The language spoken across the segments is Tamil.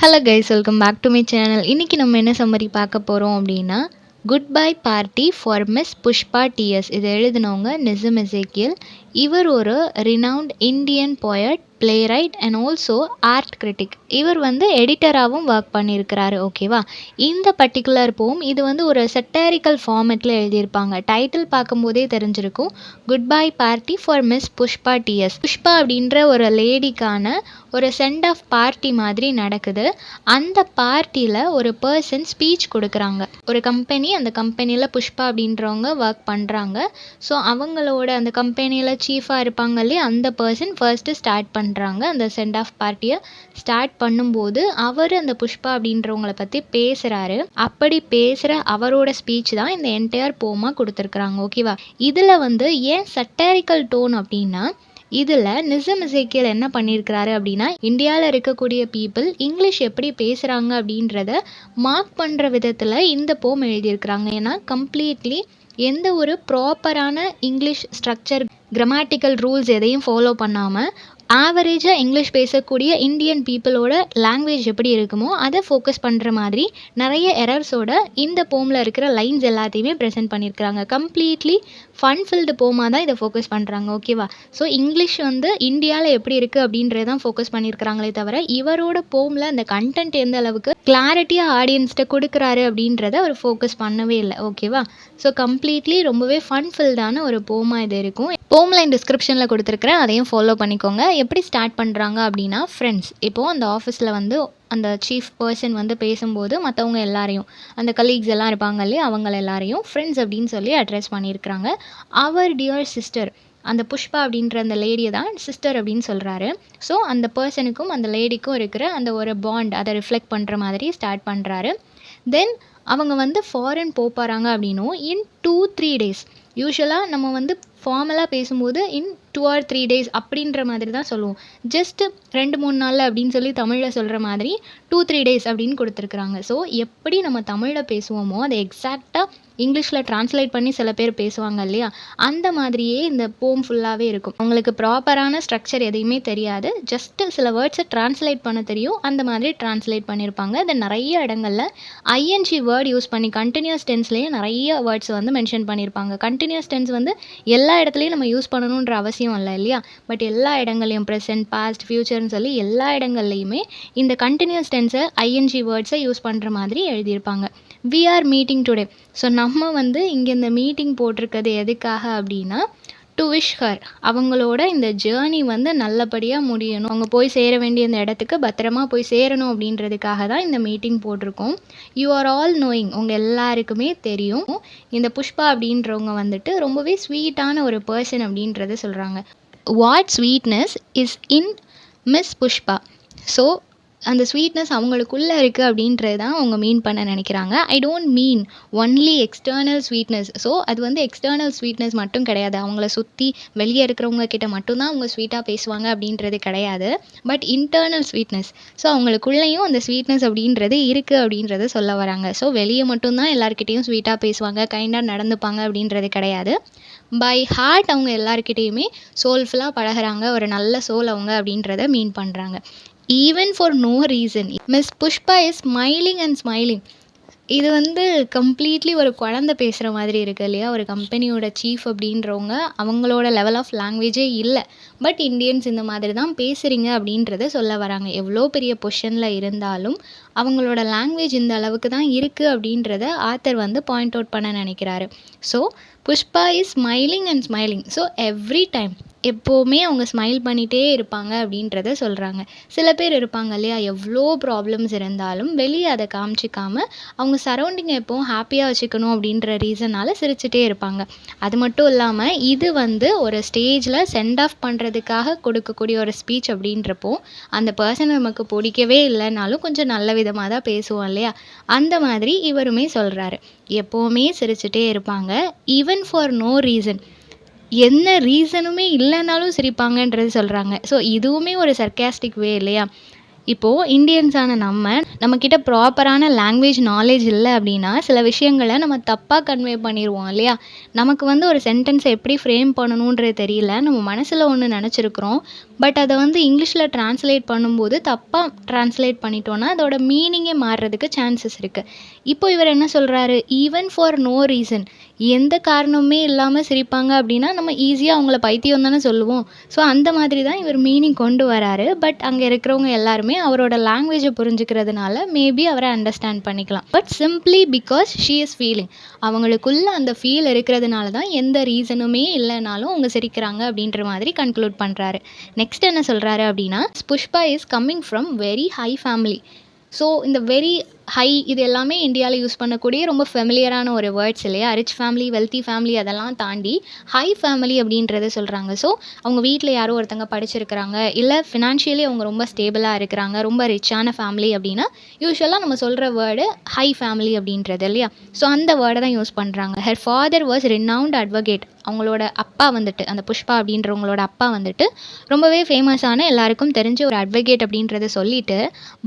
Hello guys, welcome back to my channel. இன்றைக்கி நம்ம என்ன சம்மரி பார்க்க போகிறோம் அப்படின்னா, goodbye party for miss Pushpa T S. இதை எழுதினவங்க நிசம் எசேக்கியல். இவர் ஒரு renowned Indian poet, playwright and also art critic. இவர் எடிட்டராகவும் ஒர்க் பண்ணியிருக்கிறாரு. ஓகேவா? இந்த பர்டிகுலர் போம் இது ஒரு சட்டாரிக்கல் ஃபார்மேட்டில் எழுதியிருப்பாங்க. டைட்டில் பார்க்கும்போதே தெரிஞ்சிருக்கும், goodbye party for miss Pushpa T S. Pushpa அப்படின்ற ஒரு லேடிக்கான ஒரு சென்ட் ஆஃப் பார்ட்டி மாதிரி நடக்குது. அந்த பார்ட்டியில் ஒரு பர்சன் ஸ்பீச் கொடுக்குறாங்க. ஒரு கம்பெனி, அந்த கம்பெனியில் புஷ்பா அப்படின்றவங்க ஒர்க் பண்ணுறாங்க. ஸோ அவங்களோட அந்த கம்பெனியில் சீஃபாக இருப்பாங்க இல்லையா, அந்த பர்சன் ஃபர்ஸ்ட்டு ஸ்டார்ட் பண்ணுறாங்க. அந்த சென்ட் ஆஃப் பார்ட்டியை ஸ்டார்ட் பண்ணும்போது அவர் அந்த புஷ்பா அப்படின்றவங்கள பற்றி பேசுகிறாரு. அப்படி பேசுகிற அவரோட ஸ்பீச் தான் இந்த என்டையர் போமாக கொடுத்துருக்குறாங்க. ஓகேவா? இதில் ஏன் சட்டாரிக்கல் டோன் அப்படின்னா, இதில் நிசம் எசேக்கியல் என்ன பண்ணியிருக்கிறாரு அப்படின்னா, இந்தியாவில் இருக்கக்கூடிய பீப்புள் இங்கிலீஷ் எப்படி பேசுகிறாங்க அப்படின்றத மார்க் பண்ணுற விதத்தில் இந்த போம் எழுதியிருக்கிறாங்க. ஏன்னா கம்ப்ளீட்லி எந்த ஒரு ப்ராப்பரான இங்கிலீஷ் ஸ்ட்ரக்சர், கிராமட்டிக்கல் ரூல்ஸ் எதையும் ஃபாலோ பண்ணாமல் ஆவரேஜாக இங்கிலீஷ் பேசக்கூடிய இந்தியன் பீப்புளோட லாங்குவேஜ் எப்படி இருக்குமோ அதை ஃபோக்கஸ் பண்ணுற மாதிரி நிறைய எரர்ஸோட இந்த போமில் இருக்கிற லைன்ஸ் எல்லாத்தையுமே ப்ரெசென்ட் பண்ணியிருக்கிறாங்க. கம்ப்ளீட்லி ஃபன்ஃபில்டு போமாக தான் இதை ஃபோக்கஸ் பண்ணுறாங்க. ஓகேவா? ஸோ இங்கிலீஷ் இந்தியாவில் எப்படி இருக்குது அப்படின்றது தான் ஃபோக்கஸ் பண்ணியிருக்கிறாங்களே தவிர, இவரோட போமில் அந்த கண்டென்ட் எந்த அளவுக்கு கிளாரிட்டியாக ஆடியன்ஸ்கிட்ட கொடுக்குறாரு அப்படின்றத அவர் ஃபோக்கஸ் பண்ணவே இல்லை. ஓகேவா? ஸோ கம்ப்ளீட்லி ரொம்பவே ஃபன்ஃபில்டான ஒரு போமாக இது இருக்கும். போம் லைன் டிஸ்கிரிப்ஷனில் கொடுத்துருக்குறேன், அதையும் ஃபாலோ பண்ணிக்கோங்க. எப்படி ஸ்டார்ட் பண்ணுறாங்க அப்படின்னா, ஃப்ரெண்ட்ஸ். இப்போது அந்த ஆஃபீஸில் அந்த சீஃப் பர்சன் பேசும்போது மற்றவங்க எல்லாரையும், அந்த கலீக்ஸ் எல்லாம் இருப்பாங்க இல்லையா, அவங்கள எல்லாரையும் ஃப்ரெண்ட்ஸ் அப்படின்னு சொல்லி அட்ரஸ் பண்ணியிருக்கிறாங்க. அவர் டியர் சிஸ்டர், அந்த புஷ்பா அப்படின்ற அந்த லேடியை தான் சிஸ்டர் அப்படின்னு சொல்கிறாரு. ஸோ அந்த பர்சனுக்கும் அந்த லேடிக்கும் இருக்கிற அந்த ஒரு பாண்ட், அதை ரிஃப்ளெக்ட் பண்ணுற மாதிரி ஸ்டார்ட் பண்ணுறாரு. தென் அவங்க ஃபாரின் போகிறாங்க அப்படின்னும் இன் 2-3 days. யூஸ்வலாக நம்ம ஃபார்மலாக பேசும்போது இன் 2 or 3 days அப்படின்ற மாதிரி தான் சொல்லுவோம். ஜஸ்ட்டு 2-3 நாளில் அப்படின்னு சொல்லி தமிழில் சொல்கிற மாதிரி 2-3 days அப்படின்னு கொடுத்துருக்குறாங்க. ஸோ எப்படி நம்ம தமிழில் பேசுவோமோ அதை எக்ஸாக்டாக இங்கிலீஷில் ட்ரான்ஸ்லேட் பண்ணி சில பேர் பேசுவாங்க இல்லையா, அந்த மாதிரியே இந்த போம் ஃபுல்லாகவே இருக்கும். அவங்களுக்கு ப்ராப்பரான ஸ்ட்ரக்சர் எதையுமே தெரியாது, ஜஸ்ட்டு சில வேர்ட்ஸை ட்ரான்ஸ்லேட் பண்ண தெரியும், அந்த மாதிரி ட்ரான்ஸ்லேட் பண்ணியிருப்பாங்க. அது நிறைய இடங்களில் ஐஎன்ஜி வேர்ட் யூஸ் பண்ணி கண்டினியூஸ் டென்ஸ்லேயே நிறைய வேர்ட்ஸ் மென்ஷன் பண்ணியிருப்பாங்க. கண்டினியூஸ் டென்ஸ் எல்லா இடத்துலையும் நம்ம யூஸ் பண்ணணுன்ற அவசியம் இல்லை இல்லையா, பட் எல்லா இடங்கள்லையும் ப்ரெசென்ட், பாஸ்ட், ஃப்யூச்சர்னு சொல்லி எல்லா இடங்கள்லையுமே இந்த கண்டினியூஸ் டென்ஸை, ஐஎன்ஜி வேர்ட்ஸை யூஸ் பண்ணுற மாதிரி எழுதியிருப்பாங்க. We are meeting today. So நம்ம இங்கே இந்த மீட்டிங் போட்டிருக்கிறது எதுக்காக அப்படின்னா, டு விஷ் ஹர், அவங்களோட இந்த ஜேர்னி நல்லபடியாக முடியணும், அவங்க போய் சேர வேண்டிய இந்த இடத்துக்கு பத்திரமா போய் சேரணும் அப்படின்றதுக்காக தான் இந்த மீட்டிங் போட்டிருக்கோம். யூ ஆர் ஆல் நோயிங், உங்கள் எல்லாருக்குமே தெரியும், இந்த புஷ்பா அப்படின்றவங்க ரொம்பவே ஸ்வீட்டான ஒரு பர்சன் அப்படின்றத சொல்கிறாங்க. What sweetness is in miss Pushpa. So அந்த ஸ்வீட்னஸ் அவங்களுக்குள்ளே இருக்குது அப்படின்றது தான் அவங்க மீன் பண்ண நினைக்கிறாங்க. I don't mean only external sweetness. So அது எக்ஸ்டர்னல் ஸ்வீட்னஸ் மட்டும் கிடையாது, அவங்கள சுற்றி வெளியே இருக்கிறவங்க கிட்ட மட்டும்தான் அவங்க ஸ்வீட்டாக பேசுவாங்க அப்படின்றது கிடையாது, பட் இன்டர்னல் ஸ்வீட்னஸ். ஸோ அவங்களுக்குள்ளேயும் அந்த ஸ்வீட்னஸ் அப்படின்றது இருக்குது அப்படின்றத சொல்ல வராங்க. ஸோ வெளியே மட்டும்தான் எல்லாருக்கிட்டேயும் ஸ்வீட்டாக பேசுவாங்க, கைண்டாக நடந்துப்பாங்க அப்படின்றது கிடையாது. பை ஹார்ட் அவங்க எல்லாருக்கிட்டேயுமே சோல்ஃபுல்லாக பழகிறாங்க, ஒரு நல்ல சோல் அவங்க அப்படின்றத மீன் பண்ணுறாங்க. Even for no reason miss Pushpa is smiling and smiling. இது கம்ப்ளீட்லி ஒரு குழந்தை பேசுகிற மாதிரி இருக்குது இல்லையா. ஒரு கம்பெனியோட சீஃப் அப்படின்றவங்க அவங்களோட லெவல் ஆஃப் லாங்குவேஜே இல்லை, பட் இந்தியன்ஸ் இந்த மாதிரி தான் பேசுகிறீங்க அப்படின்றத சொல்ல வராங்க. எவ்வளோ பெரிய பொசிஷனில் இருந்தாலும் அவங்களோட லாங்குவேஜ் இந்த அளவுக்கு தான் இருக்குது அப்படின்றத ஆத்தர் பாயிண்ட் அவுட் பண்ண நினைக்கிறாரு. So Pushpa is smiling and smiling. So every time எப்போவுமே அவங்க ஸ்மைல் பண்ணிகிட்டே இருப்பாங்க அப்படின்றத சொல்கிறாங்க. சில பேர் இருப்பாங்க இல்லையா, எவ்வளோ ப்ராப்ளம்ஸ் இருந்தாலும் வெளியே அதை காமிச்சிக்காமல் அவங்க சரௌண்டிங்கை எப்போவும் ஹாப்பியாக வச்சுக்கணும் அப்படின்ற ரீசனால் சிரிச்சிட்டே இருப்பாங்க. அது மட்டும் இல்லாமல் இது ஒரு ஸ்டேஜில் சென்ட் ஆஃப் பண்ணுறதுக்காக கொடுக்கக்கூடிய ஒரு ஸ்பீச் அப்படின்றப்போ அந்த பர்சன் நமக்கு பிடிக்கவே இல்லைனாலும் கொஞ்சம் நல்ல விதமாக தான் பேசுவோம் இல்லையா, அந்த மாதிரி இவருமே சொல்கிறாரு. எப்போவுமே சிரிச்சிட்டே இருப்பாங்க, ஈவன் ஃபார் நோ ரீசன், என்ன ரீசனுமே இல்லைனாலும் சிரிப்பாங்கன்றது சொல்கிறாங்க. ஸோ இதுவுமே ஒரு சர்க்காஸ்டிக் வே இல்லையா. இப்போது இந்தியன்ஸான நம்மக்கிட்ட ப்ராப்பரான லாங்குவேஜ் நாலேஜ் இல்லை அப்படின்னா சில விஷயங்களை நம்ம தப்பாக கன்வே பண்ணிடுவோம் இல்லையா? நமக்கு வந்து ஒரு சென்டென்ஸை எப்படி ஃப்ரேம் பண்ணணுன்றது தெரியல. நம்ம மனசில் ஒன்று நினச்சிருக்கிறோம். பட் அதை வந்து இங்கிலீஷில் ட்ரான்ஸ்லேட் பண்ணும்போது தப்பாக ட்ரான்ஸ்லேட் பண்ணிட்டோன்னா அதோட மீனிங்கே மாறுறதுக்கு சான்சஸ் இருக்குது. இப்போ இவர் என்ன சொல்கிறாரு, ஈவன் ஃபார் நோ ரீசன், எந்த காரணமுமே இல்லாமல் சிரிப்பாங்க அப்படின்னா நம்ம ஈஸியாக அவங்கள பைத்தியம் தானே சொல்லுவோம். ஸோ அந்த மாதிரி தான் இவர் மீனிங் கொண்டு வராரு. பட் அங்கே இருக்கிறவங்க எல்லாருமே அவரோட லாங்குவேஜை புரிஞ்சுக்கிறதுனால மேபி அவரை அண்டர்ஸ்டாண்ட் பண்ணிக்கலாம். But simply because she is feeling, அவங்களுக்குள்ள அந்த ஃபீல் இருக்கிறதுனால தான் எந்த ரீசனுமே இல்லைனாலும் அவங்க சிரிக்கிறாங்க அப்படின்ற மாதிரி கன்க்ளூட் பண்ணுறாரு. நெக்ஸ்ட் என்ன சொல்கிறாரு அப்படின்னா, Pushpa is coming from very high family. So இந்த வெரி ஹை இது எல்லாமே இந்தியாவில் யூஸ் பண்ணக்கூடிய ரொம்ப ஃபெமிலியரான ஒரு வேர்ட்ஸ் இல்லையா? ரிச் ஃபேமிலி, வெல்த்தி ஃபேமிலி அதெல்லாம் தாண்டி ஹை ஃபேமிலி அப்படின்றத சொல்கிறாங்க. ஸோ அவங்க வீட்டில் யாரோ ஒருத்தங்க படிச்சிருக்கிறாங்க, இல்லை ஃபினான்ஷியலி அவங்க ரொம்ப ஸ்டேபிளாக இருக்கிறாங்க, ரொம்ப ரிச்சான ஃபேமிலி அப்படின்னா யூஸ்வலாக நம்ம சொல்கிற வேர்டு ஹை ஃபேமிலி அப்படின்றது இல்லையா? ஸோ அந்த வேர்டை தான் யூஸ் பண்ணுறாங்க. Her father was renowned advocate. அவங்களோட அப்பா வந்துட்டு, அந்த புஷ்பா அப்படின்றவங்களோட அப்பா வந்துட்டு ரொம்பவே ஃபேமஸான எல்லாருக்கும் தெரிஞ்ச ஒரு அட்வொகேட் அப்படின்றத சொல்லிட்டு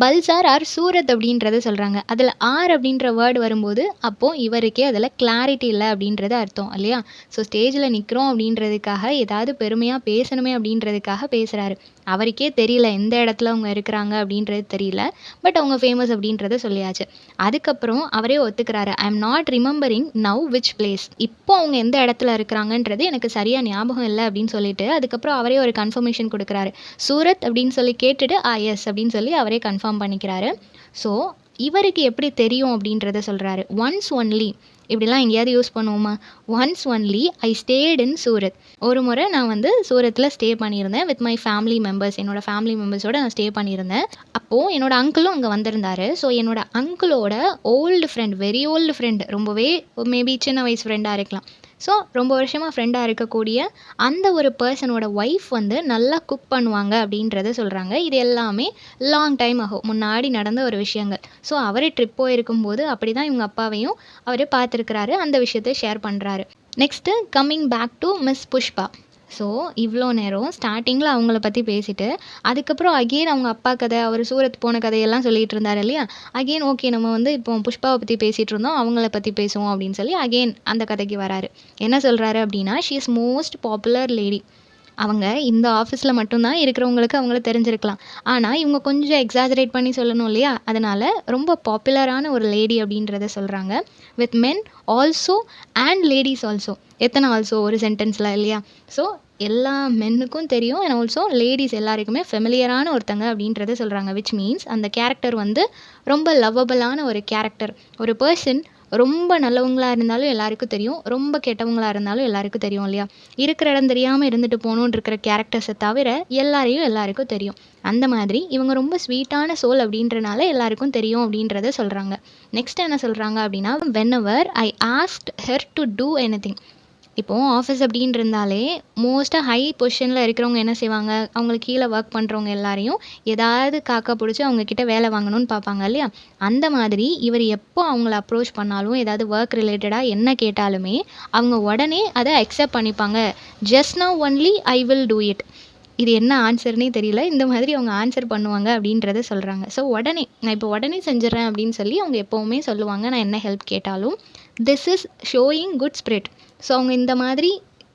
பல்சார் ஆர் சூரத் அப்படின்றத சொல்கிறாங்க. அதில் ஆர் அப்படின்ற வேர்டு வரும்போது அப்போது இவருக்கே அதில் கிளாரிட்டி இல்லை அப்படின்றது அர்த்தம் இல்லையா? ஸோ ஸ்டேஜில் நிற்கிறோம் அப்படின்றதுக்காக ஏதாவது பெருமையாக பேசணுமே அப்படின்றதுக்காக பேசுகிறாரு. அவருக்கே தெரியல எந்த இடத்துல அவங்க இருக்கிறாங்க அப்படின்றது தெரியல. பட் அவங்க ஃபேமஸ் அப்படின்றத சொல்லியாச்சு. அதுக்கப்புறம் அவரே ஒத்துக்கிறாரு, I am not remembering now which place. இப்போ அவங்க எந்த இடத்துல இருக்கிறாங்கன்றது எனக்கு சரியாக ஞாபகம் இல்லை அப்படின்னு சொல்லிட்டு அதுக்கப்புறம் அவரே ஒரு கன்ஃபர்மேஷன் கொடுக்குறாரு. சூரத் அப்படின்னு சொல்லி கேட்டுட்டு எஸ் அப்படின்னு சொல்லி அவரே கன்ஃபார்ம் பண்ணிக்கிறாரு. ஸோ இவருக்கு எப்படி தெரியும் அப்படின்றத சொல்கிறாரு. ஒன்ஸ் ஒன்லி, இப்படிலாம் எங்கேயாவது யூஸ் பண்ணுவோமா? ஒன்ஸ் ஒன்லி ஐ ஸ்டேட் இன் சூரத். ஒரு முறை நான் வந்து சூரத்தில் ஸ்டே பண்ணியிருந்தேன் வித் மை ஃபேமிலி மெம்பர்ஸ். என்னோடய ஃபேமிலி மெம்பர்ஸோட நான் ஸ்டே பண்ணியிருந்தேன். அப்போது என்னோட அங்கிளும் அங்கே வந்திருந்தார். ஸோ என்னோட அங்கிளோட old friend, very old friend, ரொம்பவே மேபி சின்ன வயசு ஃப்ரெண்டாக இருக்கலாம். ஸோ ரொம்ப வருஷமாக ஃப்ரெண்டாக இருக்கக்கூடிய அந்த ஒரு பர்சனோட ஒய்ஃப் வந்து நல்லா குக் பண்ணுவாங்க அப்படின்றத சொல்கிறாங்க. இது எல்லாமே லாங் டைம் ஆகும் முன்னாடி நடந்த ஒரு விஷயங்கள். ஸோ அவர் ட்ரிப் போயிருக்கும்போது அப்படி தான் இவங்க அப்பாவையும் அவர் பார்த்துருக்கிறாரு. அந்த விஷயத்தை ஷேர் பண்ணுறாரு. Next coming back to miss Pushpa. So இவ்வளோ நேரம் ஸ்டார்டிங்கில் அவங்கள பற்றி பேசிட்டு அதுக்கப்புறம் அகெயின் அவங்க அப்பா கதை, அவர் சூரத் போன கதையெல்லாம் சொல்லிட்டு இருந்தார் இல்லையா? அகெயின் ஓகே நம்ம வந்து இப்போ புஷ்பாவை பற்றி பேசிகிட்டு இருந்தோம், அவங்கள பற்றி பேசுவோம் அப்படின்னு சொல்லி அகெயின் அந்த கதைக்கு வராரு. என்ன சொல்கிறாரு அப்படின்னா, she is most popular lady. அவங்க இந்த ஆஃபீஸில் மட்டும்தான் இருக்கிறவங்களுக்கு அவங்கள தெரிஞ்சிருக்கலாம். ஆனால் இவங்க கொஞ்சம் எக்ஸாஜரேட் பண்ணி சொல்லணும் இல்லையா? அதனால் ரொம்ப பாப்புலரான ஒரு லேடி அப்படின்றத சொல்கிறாங்க. With men also and ladies also. எத்தனை ஆல்சோ ஒரு சென்டென்ஸில் இல்லையா? ஸோ எல்லா மென்னுக்கும் தெரியும் அண்ட் ஆல்சோ லேடிஸ் எல்லாருக்குமே ஃபெமிலியரான ஒருத்தங்க அப்படின்றத சொல்கிறாங்க. விச் மீன்ஸ் அந்த கேரக்டர் வந்து ரொம்ப லவ்வபிளான ஒரு கேரக்டர். ஒரு பர்சன் ரொம்ப நல்லவங்களாக இருந்தாலும் எல்லாருக்கும் தெரியும், ரொம்ப கெட்டவங்களாக இருந்தாலும் எல்லாருக்கும் தெரியும் இல்லையா? இருக்கிற இடம் தெரியாமல் இருந்துட்டு போகணுன்னு இருக்கிற கேரக்டர்ஸை தவிர எல்லாருக்கும் தெரியும். அந்த மாதிரி இவங்க ரொம்ப ஸ்வீட்டான சோல் அப்படின்றனால எல்லாருக்கும் தெரியும் அப்படின்றத சொல்கிறாங்க. நெக்ஸ்ட் என்ன சொல்கிறாங்க அப்படின்னா, whenever I asked her to do anything. இப்போது ஆஃபீஸ் அப்படின்னு இருந்தாலே மோஸ்ட்டாக ஹை பொசிஷனில் இருக்கிறவங்க என்ன செய்வாங்க, அவங்களுக்கு கீழே ஒர்க் பண்ணுறவங்க எல்லாரையும் ஏதாவது காக்கா பிடிச்சி அவங்கக்கிட்ட வேலை வாங்கணும்னு பார்ப்பாங்க இல்லையா? அந்த மாதிரி இவர் எப்போ அவங்கள அப்ரோச் பண்ணாலும் ஏதாவது ஒர்க் ரிலேட்டடாக என்ன கேட்டாலுமே அவங்க உடனே அதை அக்செப்ட் பண்ணிப்பாங்க. Just now only I will do it. இது என்ன ஆன்சர்னே தெரியல, இந்த மாதிரி அவங்க ஆன்சர் பண்ணுவாங்க அப்படின்றத சொல்கிறாங்க. ஸோ நான் இப்போ உடனே செஞ்சிடறேன் அப்படின்னு சொல்லி அவங்க எப்போவுமே சொல்லுவாங்க, நான் என்ன ஹெல்ப் கேட்டாலும். This is showing good spirit. So அவங்க இந்த மாதிரி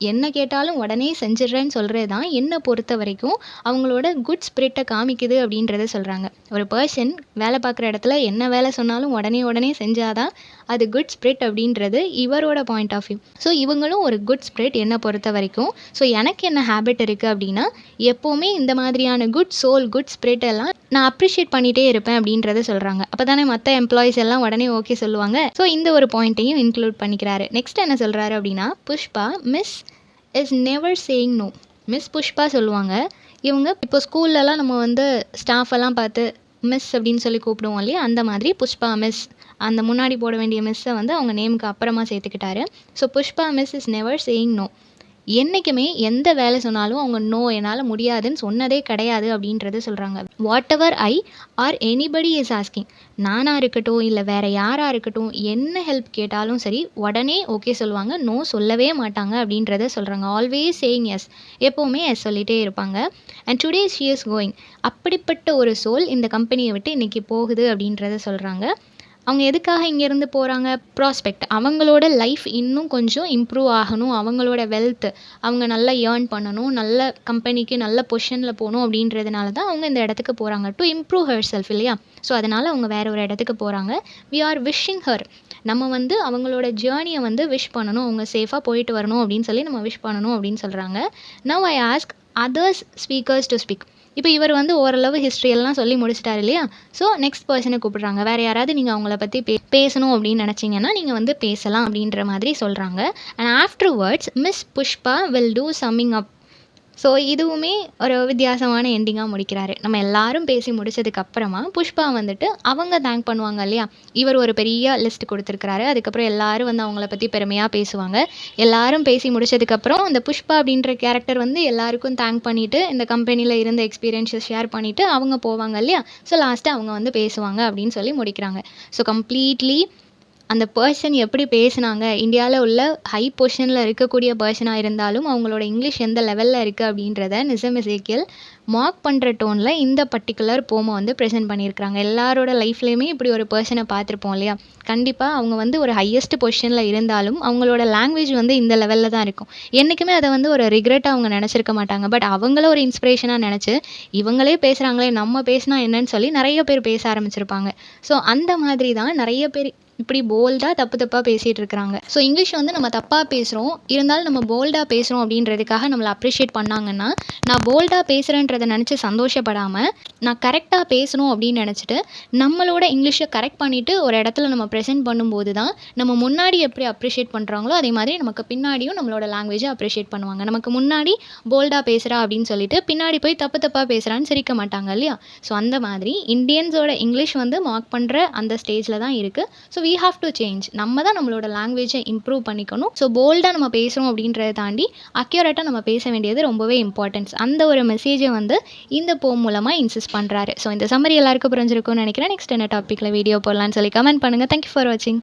என்ன கேட்டாலும் உடனே செஞ்சிடுறேன்னு சொல்கிறது தான் என்னை பொறுத்த வரைக்கும் அவங்களோட குட் ஸ்பிரிட்டை காமிக்குது அப்படின்றத சொல்கிறாங்க. ஒரு பர்சன் வேலை பார்க்குற இடத்துல என்ன வேலை சொன்னாலும் உடனே செஞ்சாதான் அது குட் ஸ்பிரிட் அப்படின்றது இவரோட பாயிண்ட் ஆஃப் வியூ. ஸோ இவங்களும் ஒரு குட் ஸ்பிரிட் என்னை பொறுத்த வரைக்கும். ஸோ எனக்கு என்ன ஹேபிட் இருக்குது அப்படின்னா, எப்போவுமே இந்த மாதிரியான குட் சோல், குட் ஸ்பிரிட் எல்லாம் நான் அப்ரிஷியேட் பண்ணிகிட்டே இருப்பேன் அப்படின்றத சொல்கிறாங்க. அப்போ தானே மற்ற எம்ப்ளாயிஸ் எல்லாம் உடனே ஓகே சொல்லுவாங்க. ஸோ இந்த ஒரு பாயிண்ட்டையும் இன்க்ளூட் பண்ணிக்கிறாரு. நெக்ஸ்ட் என்ன சொல்கிறாரு அப்படின்னா, Pushpa miss is never saying no. Miss Pushpa சொல்லுவாங்க. இவங்க இப்போ ஸ்கூல்லலாம் நம்ம வந்து ஸ்டாஃப் எல்லாம் பார்த்து மிஸ் அப்படின்னு சொல்லி கூப்பிடுவோம் இல்லையா? அந்த மாதிரி புஷ்பா மிஸ், அந்த முன்னாடி போட வேண்டிய மிஸ்ஸை வந்து அவங்க நேமுக்கு அப்புறமா சேர்த்துக்கிட்டாரு. So Pushpa miss is never saying no. என்றைக்குமே எந்த வேலை சொன்னாலும் அவங்க நோ என்னால் முடியாதுன்னு சொன்னதே கிடையாது அப்படின்றத சொல்கிறாங்க. Whatever I or anybody is asking, நானாக இருக்கட்டும் இல்லை வேறு யாராக இருக்கட்டும் என்ன ஹெல்ப் கேட்டாலும் சரி உடனே ஓகே சொல்லுவாங்க, நோ சொல்லவே மாட்டாங்க அப்படின்றத சொல்கிறாங்க. ஆல்வேஸ் சேயிங் எஸ், எப்போவுமே எஸ் சொல்லிகிட்டே இருப்பாங்க. And today she is going, அப்படிப்பட்ட ஒரு சோல் இந்த கம்பெனியை விட்டு இன்றைக்கி போகுது அப்படின்றத சொல்கிறாங்க. அவங்க எதுக்காக இங்கேருந்து போகிறாங்க? ப்ராஸ்பெக்ட், அவங்களோட லைஃப் இன்னும் கொஞ்சம் இம்ப்ரூவ் ஆகணும், அவங்களோட வெல்த் அவங்க நல்லா ஏர்ன் பண்ணணும், நல்ல கம்பெனிக்கு நல்ல பொசிஷனில் போகணும் அப்படின்றதுனால தான் அவங்க இந்த இடத்துக்கு போகிறாங்க. டு இம்ப்ரூவ் ஹர் செல்ஃப் இல்லையா? ஸோ அதனால் அவங்க வேறு ஒரு இடத்துக்கு போகிறாங்க. வி ஆர் விஷிங் ஹர், நம்ம வந்து அவங்களோட ஜேர்னியை வந்து விஷ் பண்ணணும், அவங்க சேஃபாக போயிட்டு வரணும் அப்படின்னு சொல்லி நம்ம விஷ் பண்ணணும் அப்படின்னு சொல்கிறாங்க. Now I ask others speakers to speak. இப்போ இவர் வந்து ஓரளவு ஹிஸ்ட்ரி எல்லாம் சொல்லி முடிச்சிட்டாரு இல்லையா? ஸோ நெக்ஸ்ட் பர்சனை கூப்பிடுறாங்க. வேறு யாராவது நீங்கள் அவங்கள பற்றி பேசணும் அப்படின்னு நினச்சிங்கன்னா நீங்கள் வந்து பேசலாம் அப்படின்ற மாதிரி சொல்கிறாங்க. And afterwards miss Pushpa will do summing up. So இதுவுமே ஒரு வித்தியாசமான எண்டிங்காக முடிக்கிறாரு. நம்ம எல்லாரும் பேசி முடிச்சதுக்கப்புறமா புஷ்பா வந்துட்டு அவங்க தேங்க் பண்ணுவாங்க இல்லையா? இவர் ஒரு பெரிய லிஸ்ட் கொடுத்துருக்கிறாரு. அதுக்கப்புறம் எல்லாரும் வந்து அவங்கள பற்றி பெருமையாக பேசுவாங்க. எல்லாரும் பேசி முடிச்சதுக்கப்புறம் அந்த புஷ்பா அப்படின்ற கேரக்டர் வந்து எல்லாருக்கும் தேங்க் பண்ணிவிட்டு இந்த கம்பெனியில் இருந்த எக்ஸ்பீரியன்ஸை ஷேர் பண்ணிவிட்டு அவங்க போவாங்க இல்லையா? ஸோ லாஸ்ட்டு அவங்க வந்து பேசுவாங்க அப்படின்னு சொல்லி முடிக்கிறாங்க. ஸோ கம்ப்ளீட்லி அந்த பர்சன் எப்படி பேசுனாங்க, இந்தியாவில் உள்ள ஹை பொசிஷனில் இருக்கக்கூடிய பர்சனாக இருந்தாலும் அவங்களோட இங்கிலீஷ் எந்த லெவலில் இருக்குது அப்படின்றத நிசம் எசேக்கியல் மார்க் பண்ணுற டோனில் இந்த பர்டிகுலர் போமோ வந்து ப்ரெசென்ட் பண்ணியிருக்கிறாங்க. எல்லாரோட லைஃப்லேயுமே இப்படி ஒரு பர்சனை பார்த்துருப்போம் இல்லையா? கண்டிப்பாக அவங்க வந்து ஒரு ஹையஸ்ட் பொசிஷனில் இருந்தாலும் அவங்களோட லாங்குவேஜ் வந்து இந்த லெவலில் தான் இருக்கும். என்றைக்குமே அதை வந்து ஒரு ரிக்ரெட்டாக அவங்க நினச்சிருக்க மாட்டாங்க. பட் அவங்கள ஒரு இன்ஸ்பிரேஷனாக நினச்சி இவங்களே பேசுகிறாங்களே நம்ம பேசினா என்னன்னு சொல்லி நிறைய பேர் பேச ஆரம்பிச்சிருப்பாங்க. ஸோ அந்த மாதிரி தான் நிறைய பேர் இப்படி போல்டாக தப்பாக பேசிகிட்டு இருக்கிறாங்க. ஸோ இங்கிலீஷ் வந்து நம்ம தப்பாக பேசுகிறோம், இருந்தாலும் நம்ம போல்டாக பேசுகிறோம் அப்படின்றதுக்காக நம்மளை அப்ரிஷியேட் பண்ணாங்கன்னா, நான் போல்டாக பேசுகிறேன்றதை நினச்சி சந்தோஷப்படாமல் நான் கரெக்டாக பேசணும் அப்படின்னு நினச்சிட்டு நம்மளோட இங்கிலீஷை கரெக்ட் பண்ணிவிட்டு ஒரு இடத்துல நம்ம ப்ரெசென்ட் பண்ணும்போது தான் நம்ம முன்னாடி எப்படி அப்ரிஷியேட் பண்ணுறாங்களோ அதே மாதிரி நமக்கு பின்னாடியும் நம்மளோட லாங்குவேஜை அப்ரிஷியேட் பண்ணுவாங்க. நமக்கு முன்னாடி போல்டாக பேசுகிறா அப்படின்னு சொல்லிட்டு பின்னாடி போய் தப்பாக பேசுகிறான்னு சிரிக்க மாட்டாங்க இல்லையா? ஸோ அந்த மாதிரி இந்தியன்ஸோட இங்கிலீஷ் வந்து மார்க் பண்ணுற அந்த ஸ்டேஜில் தான் இருக்குது. So we have to change, நம்ம தான் நம்மளோட லாங்குவேஜை இம்ப்ரூவ் பண்ணிக்கணும். ஸோ போல்டாக நம்ம பேசுகிறோம் அப்படின்றத தாண்டி அக்யூரேட்டாக நம்ம பேச வேண்டியது ரொம்பவே இம்பார்ட்டன்ஸ். அந்த ஒரு மெசேஜை வந்து இந்த போம் மூலமாக இன்சிஸ்ட் பண்ணுறாரு. ஸோ இந்த சம்மரி எல்லாருக்கும் புரிஞ்சிருக்கும்னு நினைக்கிறேன். நெக்ஸ்ட் என்ன டாப்பிக்கில் வீடியோ போடலான்னு சொல்லி கமெண்ட் பண்ணுங்கள். தேங்க்யூ ஃபார் வாட்சிங்.